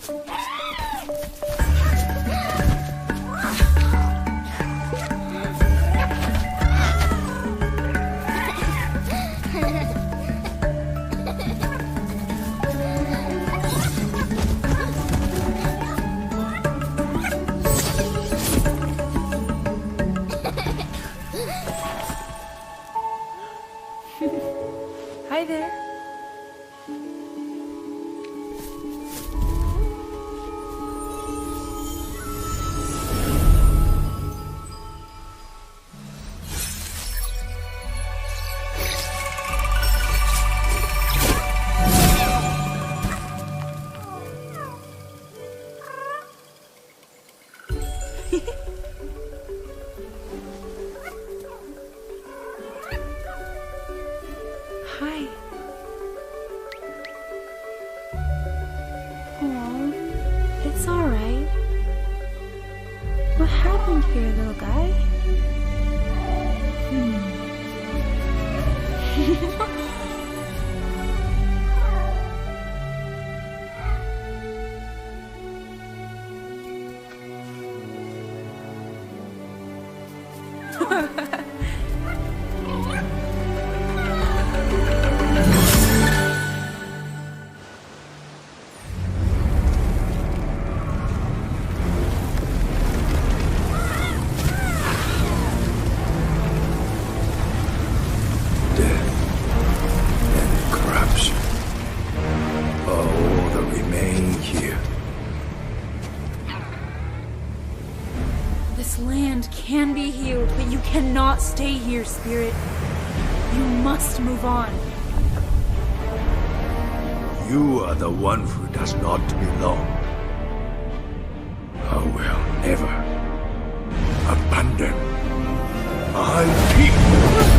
Hi there. Hi. Oh, it's all right. What happened here, little guy? This land can be healed, but you cannot stay here, spirit. You must move on. You are the one who does not belong. I will never abandon my people.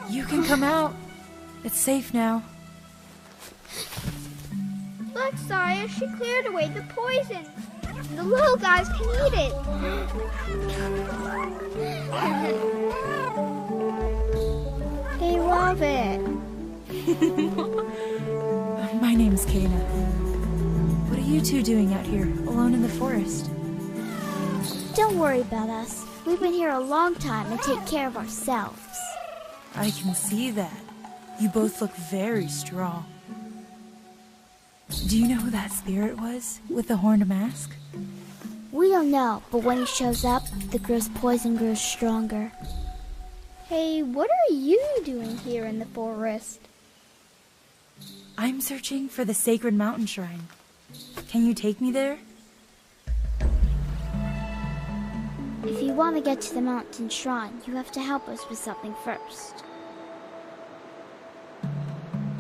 You can come out. It's safe now. Look, Saya, she cleared away the poison. The little guys can eat it. They love it. My name's Kana. What are you two doing out here, alone in the forest? Don't worry about us. We've been here a long time and take care of ourselves. I can see that. You both look very strong. Do you know who that spirit was, with the horned mask? We don't know, but when he shows up, the girl's poison grows stronger. Hey, what are you doing here in the forest? I'm searching for the sacred mountain shrine. Can you take me there? If you want to get to the mountain shrine, you have to help us with something first.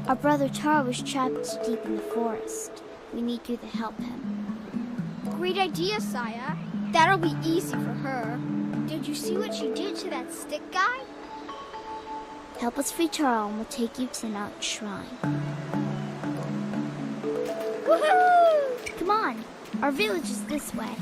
Our brother Taro was trapped deep in the forest. We need you to help him. Great idea, Saya. That'll be easy for her. Did you see what she did to that stick guy? Help us free Taro and we'll take you to the mountain shrine. Woohoo! Come on, our village is this way.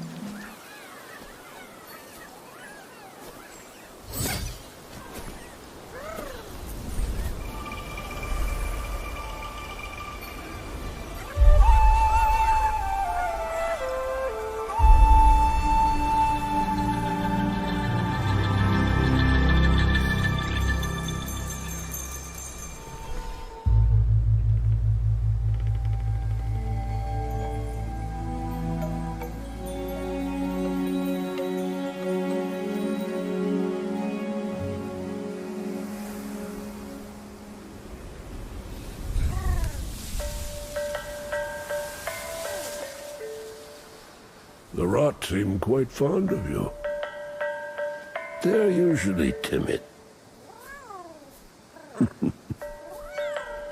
The rot seem quite fond of you. They're usually timid.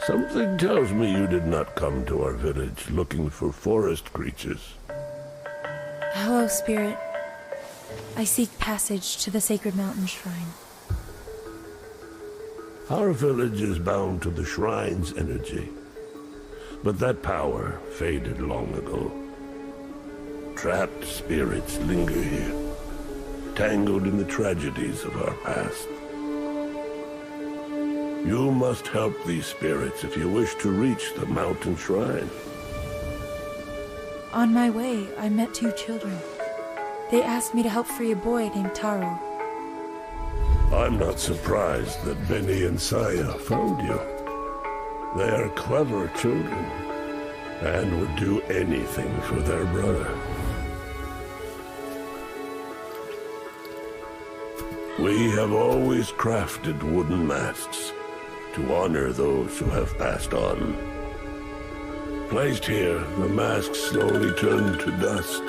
Something tells me you did not come to our village looking for forest creatures. Hello, Spirit. I seek passage to the sacred mountain shrine. Our village is bound to the shrine's energy, but that power faded long ago. Trapped spirits linger here, tangled in the tragedies of our past. You must help these spirits if you wish to reach the mountain shrine. On my way, I met 2 children. They asked me to help free a boy named Taro. I'm not surprised that Benny and Saya found you. They are clever children, and would do anything for their brother. We have always crafted wooden masks to honor those who have passed on. Placed here, the masks slowly turn to dust,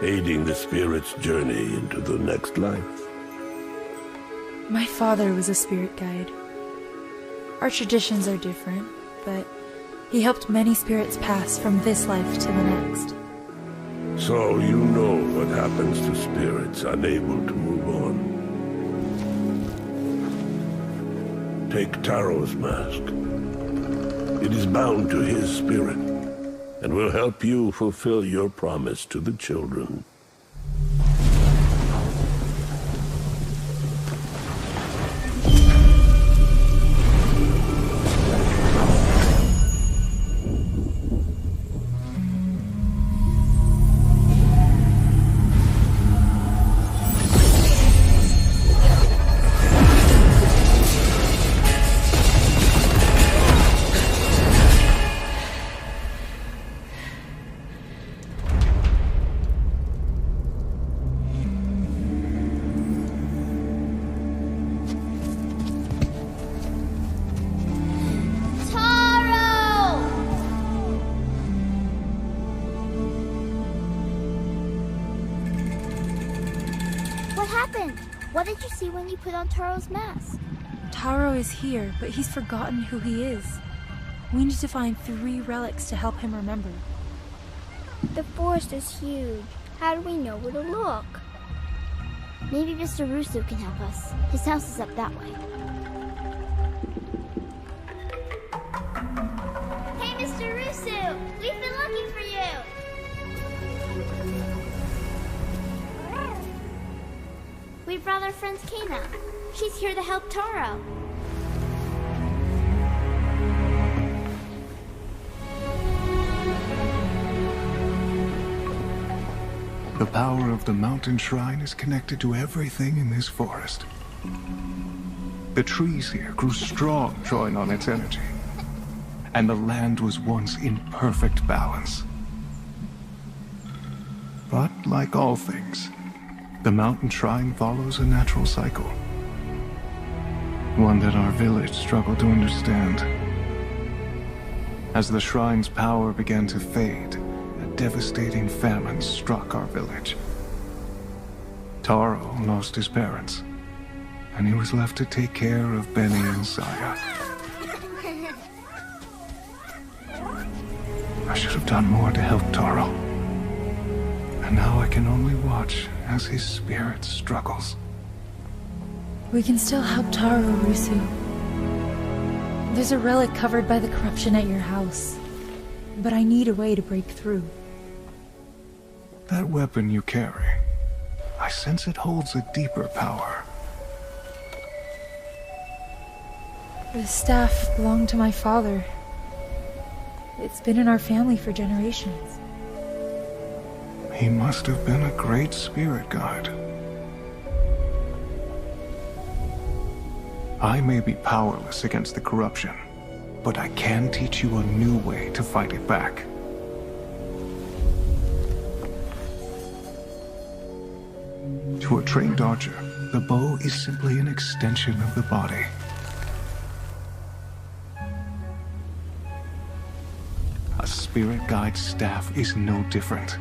aiding the spirit's journey into the next life. My father was a spirit guide. Our traditions are different, but he helped many spirits pass from this life to the next. So you know what happens to spirits unable to move on. Take Taro's mask. It is bound to his spirit, and will help you fulfill your promise to the children. What did you see when you put on Taro's mask? Taro is here, but he's forgotten who he is. We need to find 3 relics to help him remember. The forest is huge. How do we know where to look? Maybe Mr. Russo can help us. His house is up that way. Hey, Mr. Russo! We've been looking for you! We brought our friend Kana. She's here to help Taro. The power of the mountain shrine is connected to everything in this forest. The trees here grew strong, drawing on its energy. And the land was once in perfect balance. But like all things, the mountain shrine follows a natural cycle. One that our village struggled to understand. As the shrine's power began to fade, a devastating famine struck our village. Taro lost his parents, and he was left to take care of Benny and Saya. I should have done more to help Taro. And now I can only watch as his spirit struggles. We can still help Taro, Rusu. There's a relic covered by the corruption at your house, but I need a way to break through. That weapon you carry, I sense it holds a deeper power. The staff belonged to my father. It's been in our family for generations. He must have been a great spirit guide. I may be powerless against the corruption, but I can teach you a new way to fight it back. To a trained archer, the bow is simply an extension of the body. A spirit guide's staff is no different.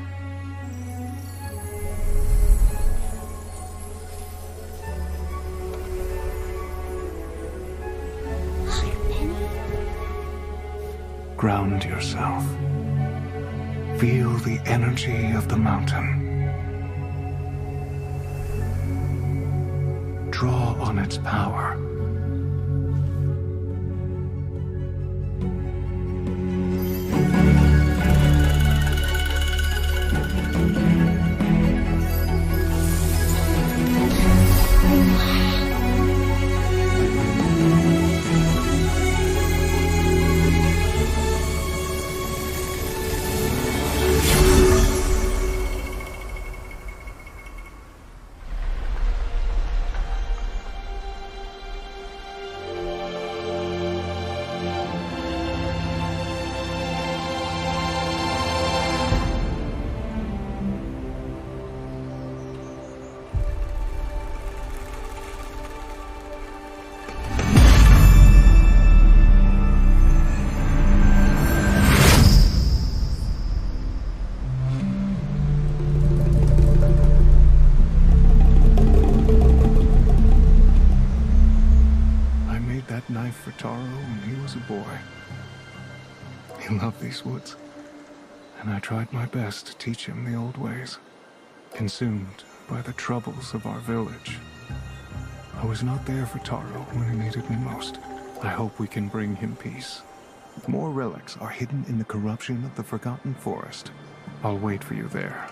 Ground yourself. Feel the energy of the mountain. Draw on its power. For Taro when he was a boy. He loved these woods, and I tried my best to teach him the old ways. Consumed by the troubles of our village, I was not there for Taro when he needed me most. I hope we can bring him peace. More relics are hidden in the corruption of the Forgotten Forest. I'll wait for you there.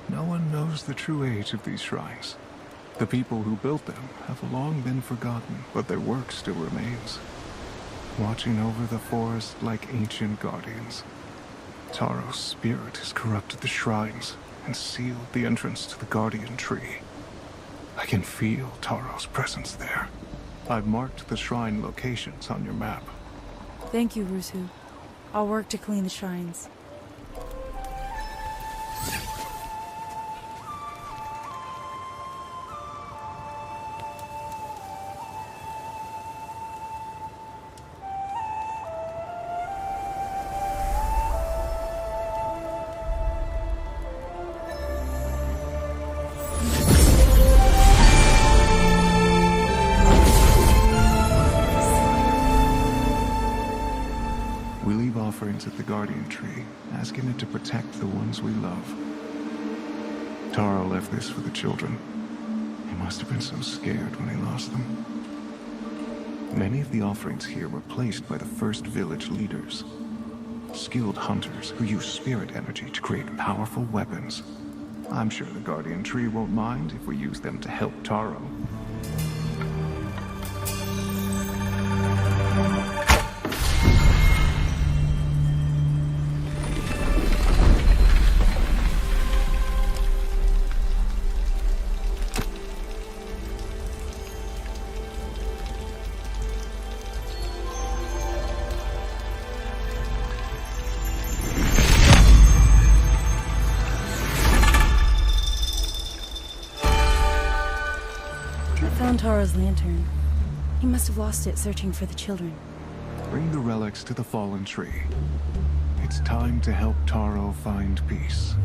No one knows the true age of these shrines. The people who built them have long been forgotten, but their work still remains, watching over the forest like ancient guardians. Taro's spirit has corrupted the shrines and sealed the entrance to the guardian tree. I can feel Taro's presence there. I've marked the shrine locations on your map. Thank you, Rusu. I'll work to clean the shrines. We leave offerings at the guardian tree, asking it to protect the ones we love. Taro left this for the children. He must have been so scared when he lost them. Many of the offerings here were placed by the first village leaders, skilled hunters who use spirit energy to create powerful weapons. I'm sure the guardian tree won't mind if we use them to help Taro. Found Taro's lantern. He must have lost it searching for the children. Bring the relics to the fallen tree. It's time to help Taro find peace.